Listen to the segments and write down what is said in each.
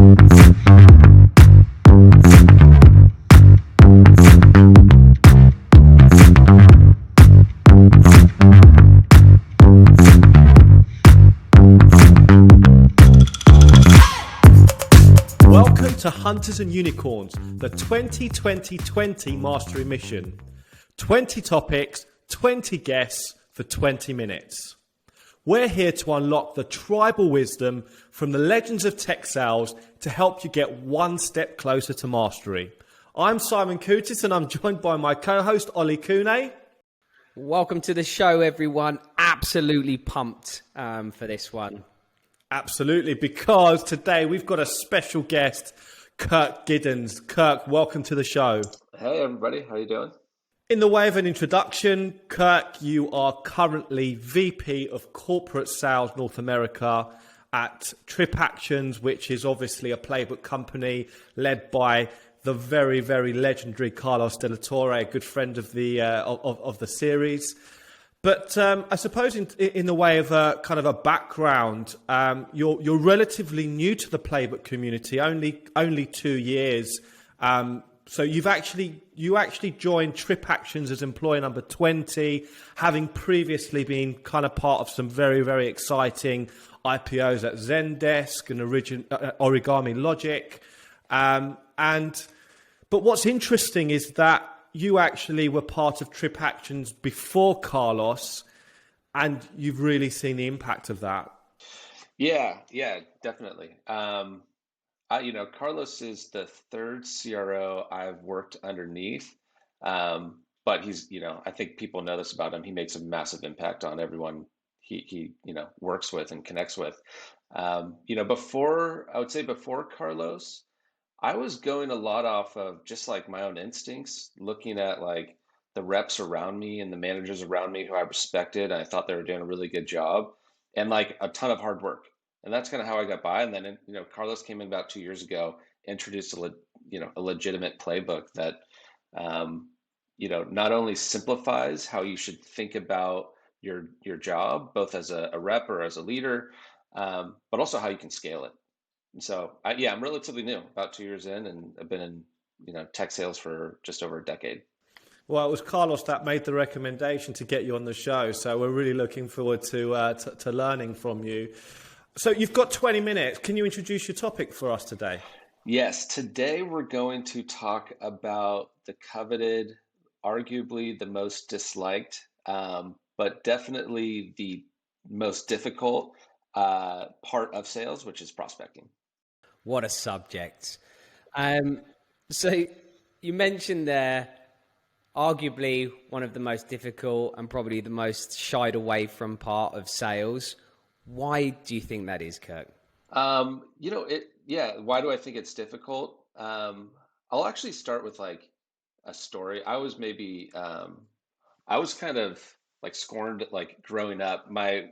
Welcome to Hunters and Unicorns, the 2020 Mastery Mission. 20 topics, 20 guests for 20 minutes. We're here to unlock the tribal wisdom from the legends of tech sales to help you get one step closer to mastery. I'm Simon Koutis and I'm joined by my co-host Ollie Kune. Welcome to the show, everyone. Absolutely pumped for this one. Absolutely, because today we've got a special guest, Kirk Giddens. Kirk, welcome to the show. Hey, everybody. How you doing? In the way of an introduction, Kirk, you are currently VP of Corporate Sales North America at TripActions, which is obviously a playbook company led by the very, very legendary Carlos de la Torre, a good friend of the series. But I suppose in the way of a kind of a background, you're relatively new to the playbook community, only 2 years. So you actually joined TripActions as employee number 20, having previously been kind of part of some very, very exciting IPOs at Zendesk and Origami Logic. But what's interesting is that you actually were part of TripActions before Carlos, and you've really seen the impact of that. Yeah, definitely. Carlos is the third CRO I've worked underneath, but he's, I think people know this about him. He makes a massive impact on everyone he works with and connects with. Before Carlos, I was going a lot off of just like my own instincts, looking at like the reps around me and the managers around me who I respected, and I thought they were doing a really good job, and like a ton of hard work. And that's kind of how I got by. And then, Carlos came in about 2 years ago, introduced a legitimate playbook that, not only simplifies how you should think about your job, both as a rep or as a leader, but also how you can scale it. And so, I'm relatively new, about 2 years in, and I've been in, tech sales for just over a decade. Well, it was Carlos that made the recommendation to get you on the show. So we're really looking forward to learning from you. So you've got 20 minutes. Can you introduce your topic for us today? Yes, today we're going to talk about the coveted, arguably the most disliked, but definitely the most difficult part of sales, which is prospecting. What a subject. So you mentioned there, arguably one of the most difficult and probably the most shied away from part of sales. Why do you think that is, Kirk? Why do I think it's difficult? I'll actually start with like a story. I was kind of like scorned, like growing up. My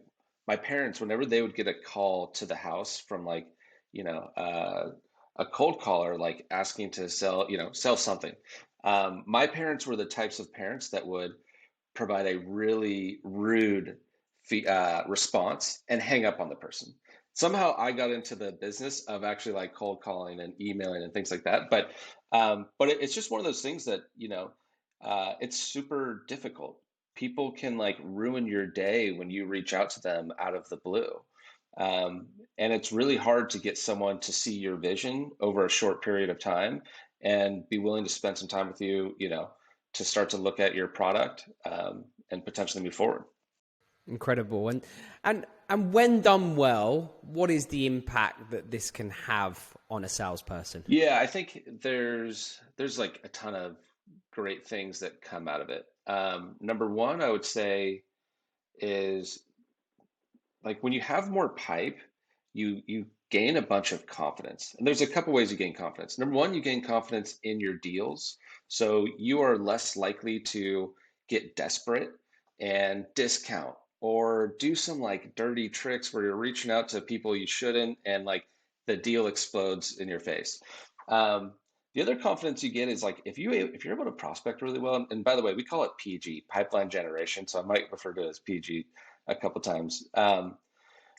parents, whenever they would get a call to the house from like, a cold caller, like asking to sell something. My parents were the types of parents that would provide a really rude response and hang up on the person. Somehow I got into the business of actually like cold calling and emailing and things like that. But it's just one of those things that, it's super difficult. People can like ruin your day when you reach out to them out of the blue. And it's really hard to get someone to see your vision over a short period of time and be willing to spend some time with you, to start to look at your product and potentially move forward. Incredible. And when done well, what is the impact that this can have on a salesperson? Yeah, I think there's like a ton of great things that come out of it. Number one, I would say is like when you have more pipe, you gain a bunch of confidence. And there's a couple ways you gain confidence. Number one, you gain confidence in your deals. So you are less likely to get desperate and discount or do some like dirty tricks where you're reaching out to people you shouldn't and like the deal explodes in your face. The other confidence you get is like if you're able to prospect really well, and by the way, we call it PG, pipeline generation. So I might refer to it as PG a couple times.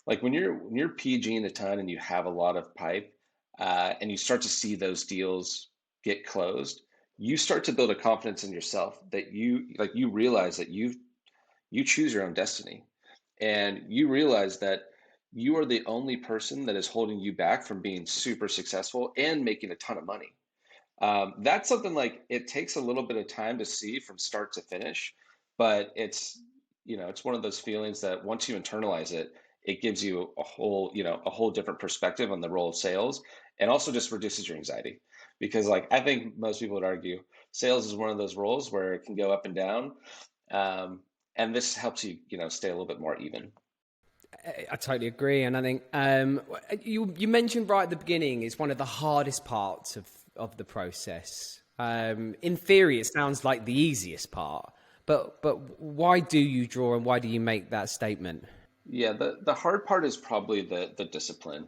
Like when you're PG in a ton and you have a lot of pipe, and you start to see those deals get closed, you start to build a confidence in yourself that you realize that you choose your own destiny, and you realize that you are the only person that is holding you back from being super successful and making a ton of money. That's something like it takes a little bit of time to see from start to finish, but it's one of those feelings that once you internalize it, it gives you a whole different perspective on the role of sales, and also just reduces your anxiety. Because like I think most people would argue sales is one of those roles where it can go up and down. Um, and this helps you, stay a little bit more even. I totally agree, and I think you mentioned right at the beginning it's one of the hardest parts of the process. In theory, it sounds like the easiest part, but why do you draw and why do you make that statement? Yeah, the hard part is probably the discipline,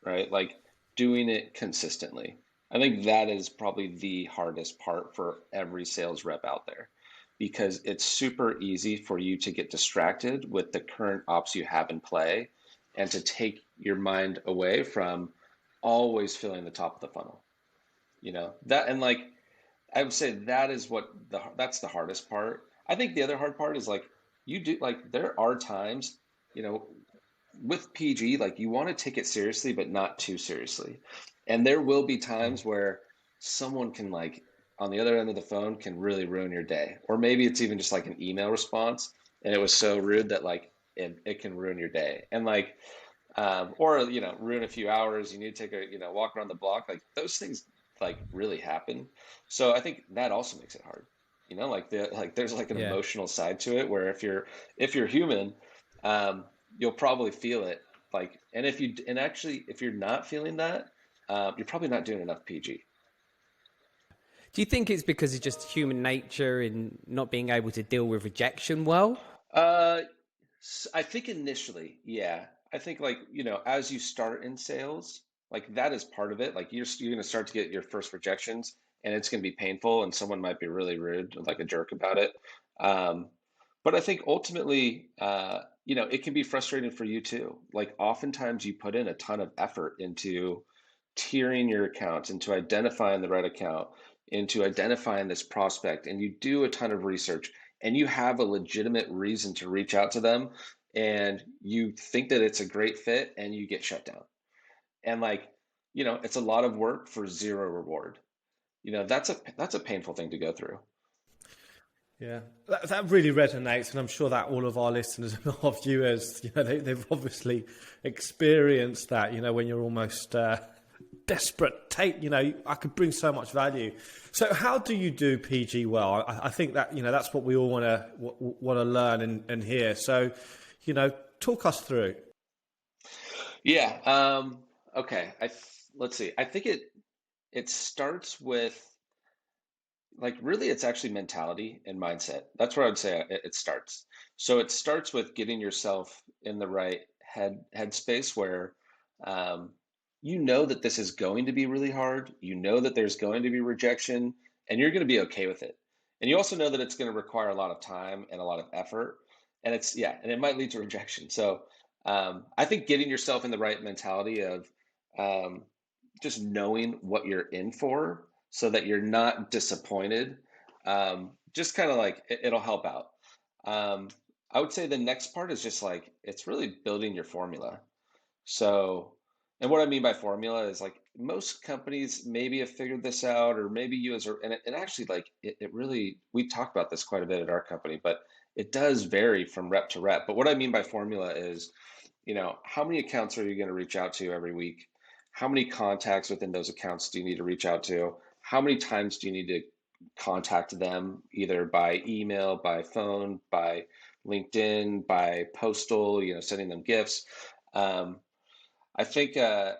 right? Like doing it consistently. I think that is probably the hardest part for every sales rep out there, because it's super easy for you to get distracted with the current ops you have in play and to take your mind away from always filling the top of the funnel. That, and like I would say that is that's the hardest part. I think the other hard part is like there are times, you know, with PG, like you want to take it seriously, but not too seriously. And there will be times where someone can like on the other end of the phone can really ruin your day. Or maybe it's even just like an email response and it was so rude that like it can ruin your day. And like or ruin a few hours, you need to take a walk around the block. Like those things like really happen. So I think that also makes it hard. Like there's like an Yeah. emotional side to it where if you're human, you'll probably feel it. Like, and actually, if you're not feeling that, you're probably not doing enough PG. Do you think it's because it's just human nature in not being able to deal with rejection well? Uh, I think initially, yeah. I think like, as you start in sales, like that is part of it. Like you're going to start to get your first rejections and it's going to be painful and someone might be really rude, like a jerk about it. Um, but I think ultimately, it can be frustrating for you too. Like oftentimes you put in a ton of effort into tiering your accounts, into identifying the right account, into identifying this prospect, and you do a ton of research and you have a legitimate reason to reach out to them and you think that it's a great fit and you get shut down. And like, it's a lot of work for zero reward. That's a painful thing to go through. Yeah, that really resonates, and I'm sure that all of our listeners and our viewers, they've obviously experienced that. When you're almost desperate, I could bring so much value. So, how do you do PG well? I think that that's what we all want to learn and hear. So, talk us through. Yeah. Okay. Let's see. I think it starts with like really it's actually mentality and mindset. That's where I'd say it starts. So it starts with getting yourself in the right headspace where um, you know that this is going to be really hard. You know that there's going to be rejection, and you're going to be okay with it. And you also know that it's going to require a lot of time and a lot of effort, and and it might lead to rejection. So I think getting yourself in the right mentality of um, just knowing what you're in for so that you're not disappointed. Just kind of like it'll help out. Um, I would say the next part is just like it's really building your formula. So, and what I mean by formula is like most companies maybe have figured this out, or maybe you as a, and it actually like it really, we talk about this quite a bit at our company, but it does vary from rep to rep. But what I mean by formula is, how many accounts are you going to reach out to every week? How many contacts within those accounts do you need to reach out to? How many times do you need to contact them, either by email, by phone, by LinkedIn, by postal, sending them gifts? Um, I think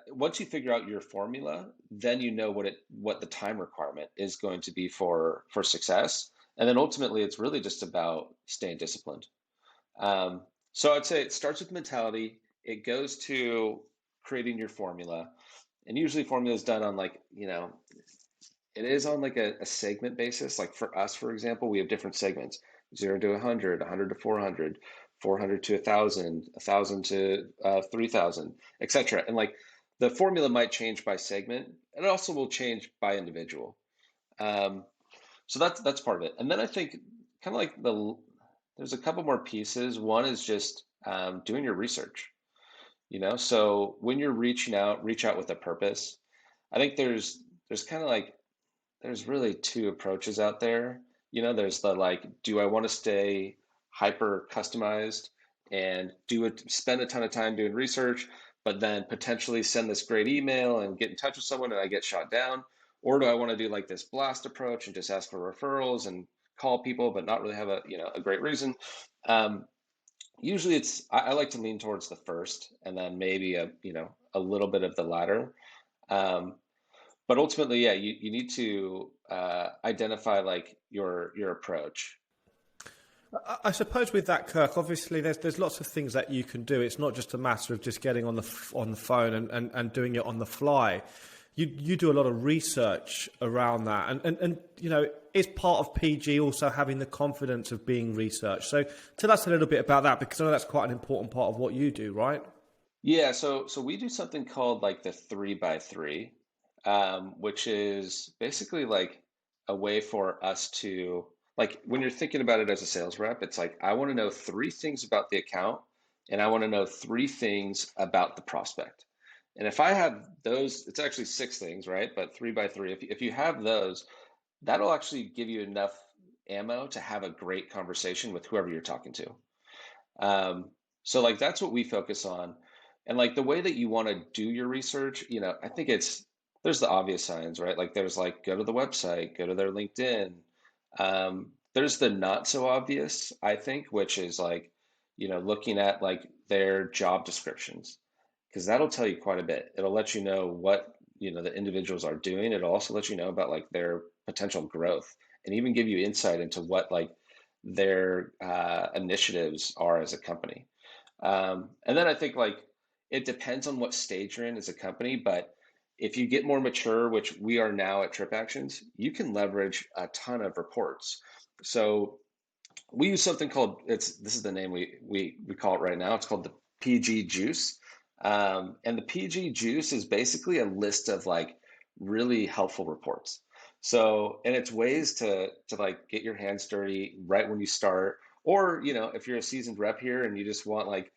once you figure out your formula, then you know what the time requirement is going to be for success, and then ultimately it's really just about staying disciplined. Um, so I'd say it starts with mentality. It goes to creating your formula, and usually formula is done on like it is on like a segment basis. Like for us, for example, we have different segments: 0 to 100, 100 to 400, 400 to 1,000, 1,000 to 3,000, etc. And like the formula might change by segment, and it also will change by individual. Um, so that's part of it. And then I think kind of like there's a couple more pieces. One is just doing your research. So when you're reaching out, reach out with a purpose. I think there's kind of like there's really two approaches out there. There's the like, do I want to stay hyper customized and spend a ton of time doing research, but then potentially send this great email and get in touch with someone and I get shot down? Or do I want to do like this blast approach and just ask for referrals and call people, but not really have a great reason? Um, Usually I like to lean towards the first and then maybe a little bit of the latter. Um, but ultimately, yeah, you need to identify like your approach. I suppose with that, Kirk, obviously there's lots of things that you can do. It's not just a matter of just getting on the phone and doing it on the fly. You do a lot of research around that, and is part of PG also having the confidence of being researched. So tell us a little bit about that, because I know that's quite an important part of what you do, right? Yeah, so we do something called like the 3 by 3, which is basically like a way for us to, like, when you're thinking about it as a sales rep, it's like I want to know three things about the account, and I want to know three things about the prospect. And if I have those, it's actually six things, right? But 3 by 3, if you have those, that'll actually give you enough ammo to have a great conversation with whoever you're talking to. So like that's what we focus on. And like the way that you want to do your research, I think there's the obvious signs, right? Like there's like go to the website, go to their LinkedIn. There's the not so obvious, I think, which is like, looking at like their job descriptions, because that'll tell you quite a bit. It'll let you know what, the individuals are doing. It'll also let you know about like their potential growth and even give you insight into what like their initiatives are as a company. And then I think like it depends on what stage you're in as a company, but if you get more mature, which we are now at TripActions, you can leverage a ton of reports. So we use something called this is the name we call it right now. It's called the PG Juice. And the PG Juice is basically a list of like really helpful reports. So, and it's ways to like get your hands dirty right when you start, or if you're a seasoned rep here and you just want like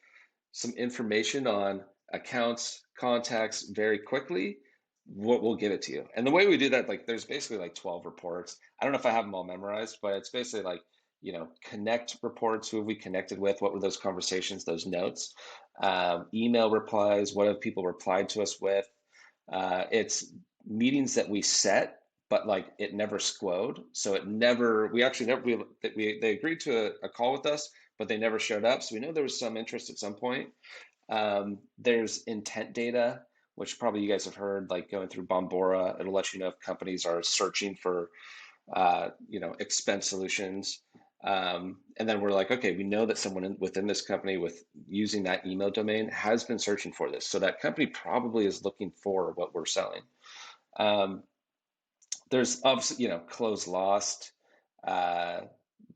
some information on accounts, contacts very quickly, we'll give it to you. And the way we do that, like there's basically like 12 reports. I don't know if I have them all memorized, but it's basically like, connect reports, who have we connected with, what were those conversations, those notes, email replies, what have people replied to us with. It's meetings that we set, but like it never squowed. So we actually never, they agreed to a call with us, but they never showed up. So we know there was some interest at some point. There's intent data, which probably you guys have heard, like going through Bombora. It'll let you know if companies are searching for, expense solutions. And then we're like, okay, we know that someone within this company with using that email domain has been searching for this. So that company probably is looking for what we're selling. There's obviously, close lost. Uh,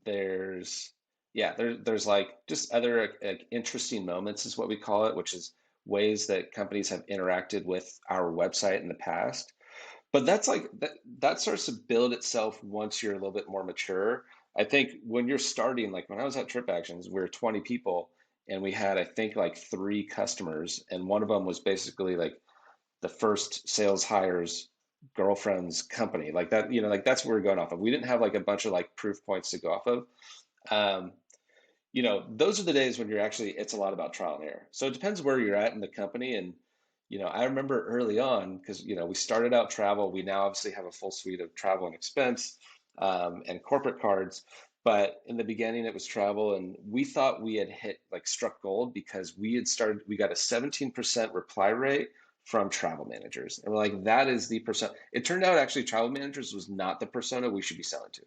there's, yeah, there's like just other like interesting moments is what we call it, which is ways that companies have interacted with our website in the past. But that's like that starts to build itself once you're a little bit more mature. I think when you're starting, like when I was at TripActions, we were 20 people and we had, I think, like three customers, and one of them was basically like the first sales hire's girlfriend's company. Like that, like that's what we are going off of. We didn't have like a bunch of like proof points to go off of. Um, those are the days when it's a lot about trial and error. So it depends where you're at in the company. And, I remember early on, because, we started out travel. We now obviously have a full suite of travel and expense and corporate cards. But in the beginning, it was travel. And we thought we had struck gold because we got a 17% reply rate from travel managers. And we're like, that is the percent. It turned out actually travel managers was not the persona we should be selling to.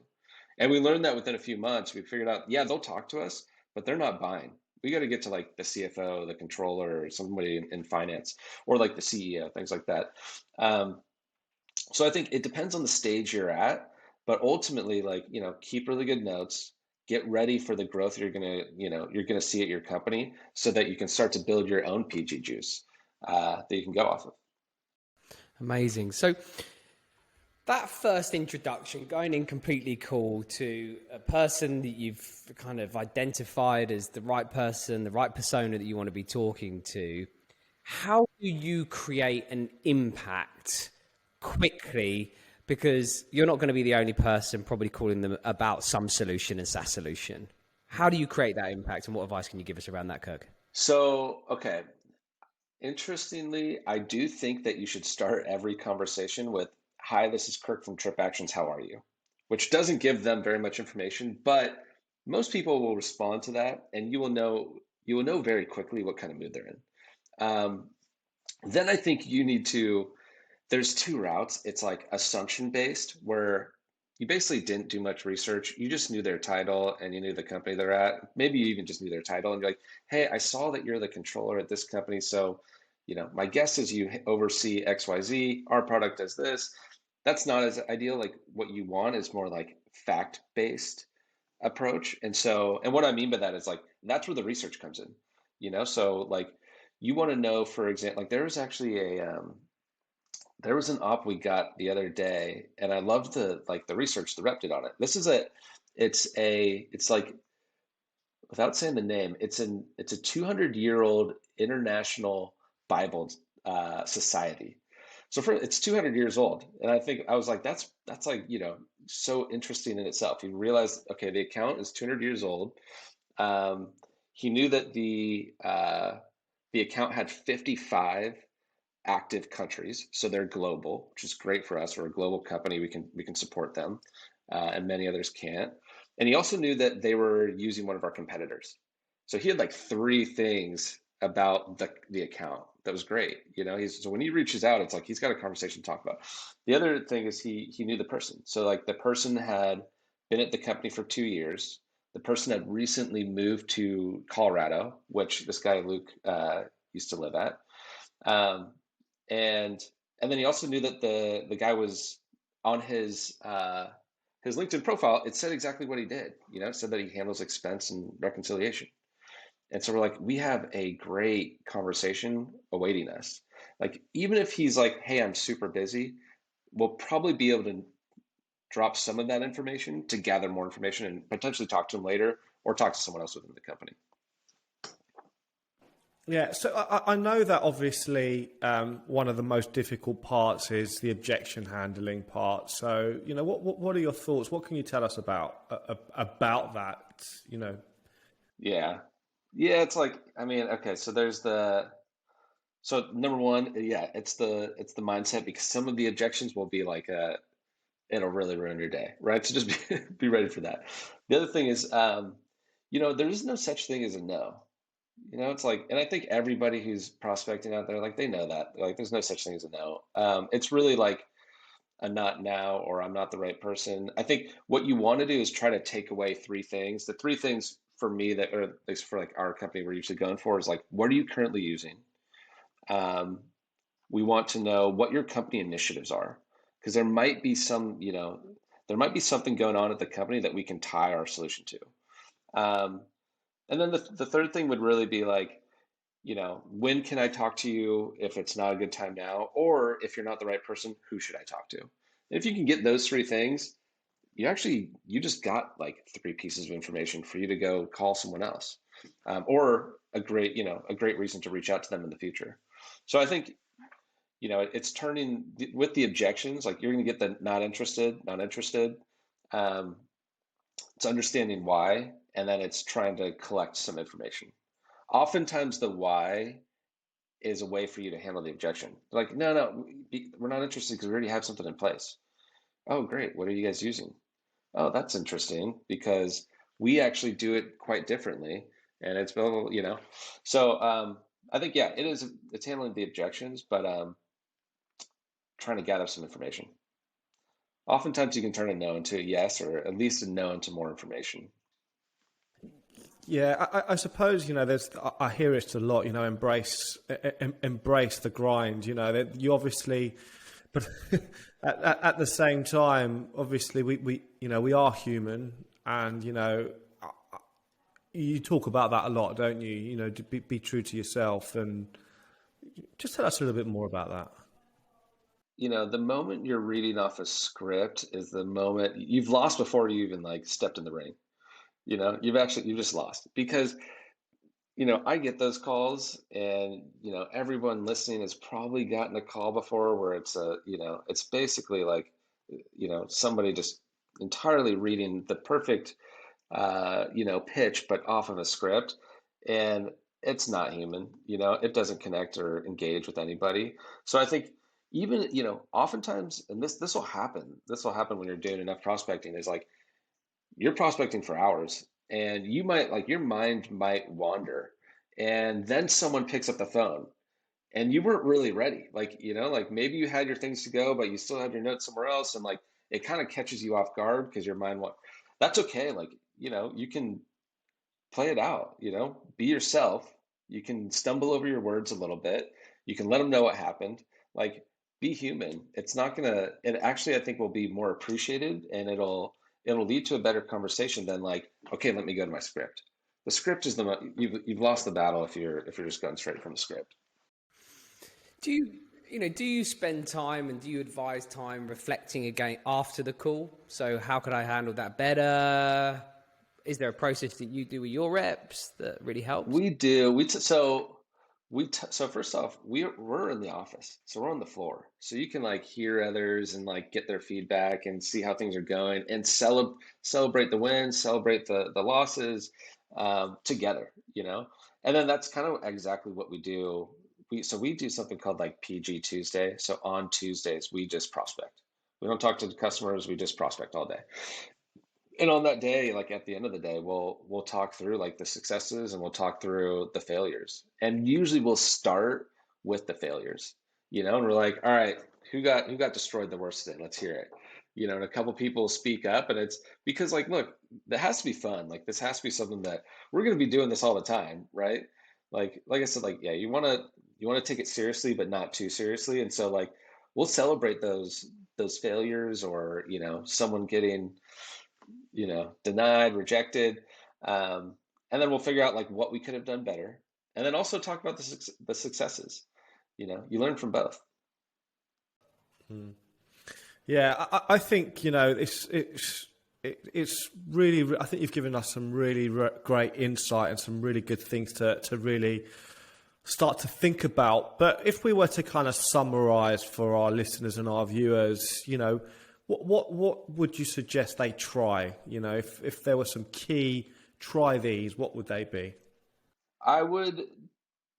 And we learned that within a few months. We figured out, yeah, they'll talk to us, but they're not buying. We got to get to like the CFO, the controller, or somebody in finance, or like the CEO, things like that. So I think it depends on the stage you're at, but ultimately, like, keep really good notes, get ready for the growth you're gonna see at your company, so that you can start to build your own PG juice that you can go off of. Amazing. So that first introduction, going in completely cool to a person that you've kind of identified as the right person, the right persona that you want to be talking to, how do you create an impact quickly? Because you're not going to be the only person probably calling them about some solution and SaaS solution. How do you create that impact, and what advice can you give us around that, Kirk? So, okay. Interestingly, I do think that you should start every conversation with, "Hi, this is Kirk from TripActions. How are you?" Which doesn't give them very much information, but most people will respond to that, and you will know very quickly what kind of mood they're in. Um, then I think you need to, there's two routes. It's like assumption based, where you basically didn't do much research. You just knew their title and you knew the company they're at. Maybe you even just knew their title and you're like, "Hey, I saw that you're the controller at this company. So, my guess is you oversee XYZ. Our product does this." That's not as ideal. Like what you want is more like fact based approach. And what I mean by that is like, that's where the research comes in, So like, you want to know, for example, like there was an op we got the other day, and I loved the research the rep did on it. It's like, without saying the name, it's a 200-year-old international Bible society. So it's 200 years old, and I was like, that's like, so interesting in itself. You realize, okay, the account is 200 years old. Um, he knew that the account had 55 active countries, so they're global, which is great for us. We're a global company. We can support them, and many others can't. And he also knew that they were using one of our competitors. So he had like three things about the account that was great. So when he reaches out, it's like he's got a conversation to talk about. The other thing is he knew the person. So like the person had been at the company for 2 years. The person had recently moved to Colorado, which this guy Luke used to live at. Um, and and then he also knew that the guy was on his LinkedIn profile. It said exactly what he did. It said that he handles expense and reconciliation. And so we're like, we have a great conversation awaiting us. Like, even if he's like, "Hey, I'm super busy," we'll probably be able to drop some of that information to gather more information and potentially talk to him later or talk to someone else within the company. Yeah, so I know that obviously one of the most difficult parts is the objection handling part. So, what are your thoughts? What can you tell us about that? Yeah. Yeah, it's like, I mean, okay, so number one, yeah, it's the mindset, because some of the objections will be like it'll really ruin your day, right? So just be ready for that. The other thing is, there is no such thing as a no. It's like, and I think everybody who's prospecting out there, like, they know that. Like, there's no such thing as a no. It's really like a not now, or I'm not the right person. I think what you want to do is try to take away three things. The three things for me that, or at least for like our company, we're usually going for is like, what are you currently using? Um, we want to know what your company initiatives are, because there might be something going on at the company that we can tie our solution to. Um, and then the third thing would really be like, when can I talk to you if it's not a good time now? Or if you're not the right person, who should I talk to? And if you can get those three things, you just got like three pieces of information for you to go call someone else, or a great reason to reach out to them in the future. So I think, it's turning with the objections, like, you're going to get the not interested, not interested. Um, it's understanding why, and then it's trying to collect some information. Oftentimes, the why is a way for you to handle the objection. Like, "No, no, we're not interested because we already have something in place." "Oh, great. What are you guys using?" "Oh, that's interesting because we actually do it quite differently, and it's blah, blah, blah," So I think, yeah, it's handling the objections, but trying to gather some information. Oftentimes, you can turn a no into a yes, or at least a no into more information. Yeah, I suppose I hear it a lot. Embrace the grind. That you obviously, but at the same time, obviously we are human, and you talk about that a lot, don't you? To be true to yourself, and just tell us a little bit more about that. the moment you're reading off a script is the moment you've lost before you even like stepped in the ring. You've just lost because I get those calls, and everyone listening has probably gotten a call before where it's basically like somebody just entirely reading the perfect pitch, but off of a script, and it's not human. It doesn't connect or engage with anybody. So I think even oftentimes, and this will happen. This will happen when you're doing enough prospecting. Is like you're prospecting for hours, and you might like your mind might wander, and then someone picks up the phone and you weren't really ready. Like like maybe you had your things to go, but you still had your notes somewhere else, and like it kind of catches you off guard because your mind went. That's okay. Like you can play it out. Be yourself. You can stumble over your words a little bit. You can let them know what happened. Like, be human. It's not gonna it actually, I think, will be more appreciated, and it'll lead to a better conversation than like, okay, let me go to my script. The script is you've lost the battle if you're just going straight from the script. Do you spend time, and do you advise time reflecting again after the call? So how could I handle that better? Is there a process that you do with your reps that really helps? We do. So first off, we're in the office, so we're on the floor, so you can like hear others and like get their feedback and see how things are going and celebrate the wins, celebrate the losses together. And then that's kind of exactly what we do. We do something called like PG Tuesday. So on Tuesdays, we just prospect. We don't talk to the customers. We just prospect all day. And on that day, like at the end of the day, we'll talk through like the successes, and we'll talk through the failures. And usually we'll start with the failures, and we're like, all right, who got destroyed the worst today? Let's hear it. And a couple people speak up, and it's because like, look, that has to be fun. Like this has to be something that we're going to be doing this all the time, right? Like I said, like, yeah, you want to take it seriously, but not too seriously. And so like we'll celebrate those failures, or someone getting denied, rejected. And then we'll figure out like what we could have done better. And then also talk about the successes. You learn from both. Yeah, I think it's really. I think you've given us some really great insight and some really good things to really start to think about. But if we were to kind of summarize for our listeners and our viewers, what would you suggest they try? If there were some key try these, what would they be? I would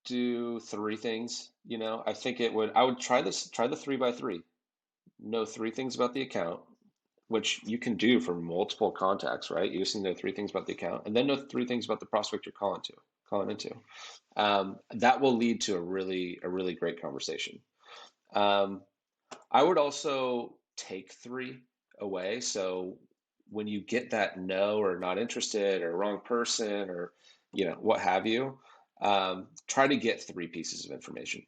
do three things. I think I would try the 3x3. Know three things about the account, which you can do for multiple contacts, right? You just need to know three things about the account, and then know three things about the prospect you're calling into. That will lead to a really great conversation. I would also take three away. So when you get that no, or not interested, or wrong person, or what have you, try to get three pieces of information,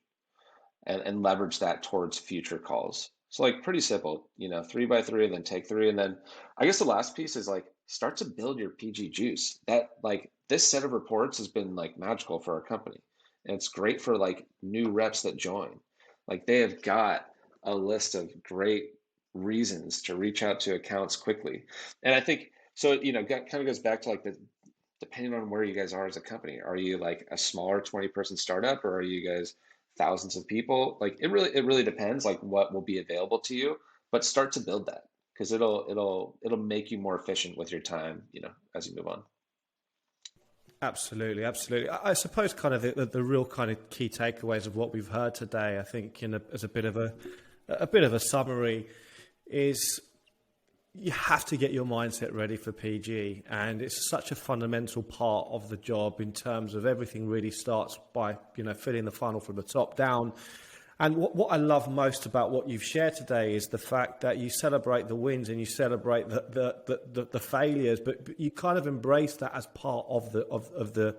and leverage that towards future calls. So like pretty simple, 3x3, and then take three. And then I guess the last piece is like start to build your PG juice. That like this set of reports has been like magical for our company. And it's great for like new reps that join. Like they have got a list of great reasons to reach out to accounts quickly. And I think so, kind of goes back to like depending on where you guys are as a company. Are you like a smaller 20-person startup, or are you guys thousands of people? Like it really depends like what will be available to you, but start to build that, because it'll make you more efficient with your time, as you move on. Absolutely, absolutely. I suppose kind of the real kind of key takeaways of what we've heard today, I think, as a bit of a summary, is you have to get your mindset ready for PG, and it's such a fundamental part of the job in terms of everything really starts by filling the funnel from the top down. And what I love most about what you've shared today is the fact that you celebrate the wins and you celebrate the failures, but you kind of embrace that as part of the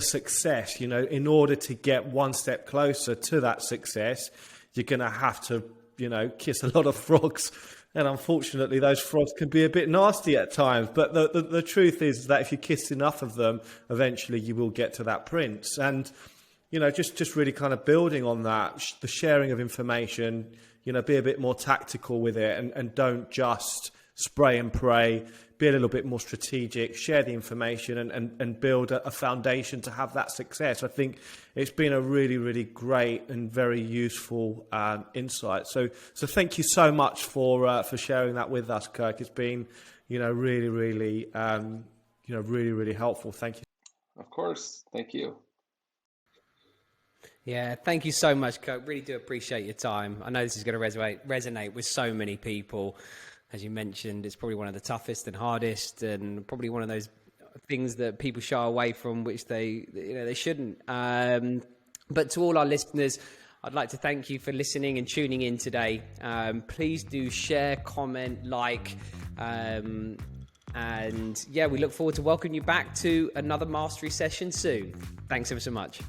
success. In order to get one step closer to that success, you're going to have to kiss a lot of frogs. And unfortunately, those frogs can be a bit nasty at times. But the truth is that if you kiss enough of them, eventually you will get to that prince. And just really kind of building on that, the sharing of information, be a bit more tactical with it, and don't just spray and pray, be a little bit more strategic, share the information, and build a foundation to have that success. I think it's been a really, really great and very useful insight. So thank you so much for sharing that with us, Kirk. It's been, really, really, really, really helpful. Thank you. Of course. Thank you. Yeah, thank you so much, Kirk. Really do appreciate your time. I know this is going to resonate with so many people. As you mentioned, it's probably one of the toughest and hardest, and probably one of those things that people shy away from, which they shouldn't. But to all our listeners, I'd like to thank you for listening and tuning in today. Please do share, comment, like, and yeah, we look forward to welcoming you back to another mastery session soon. Thanks ever so much.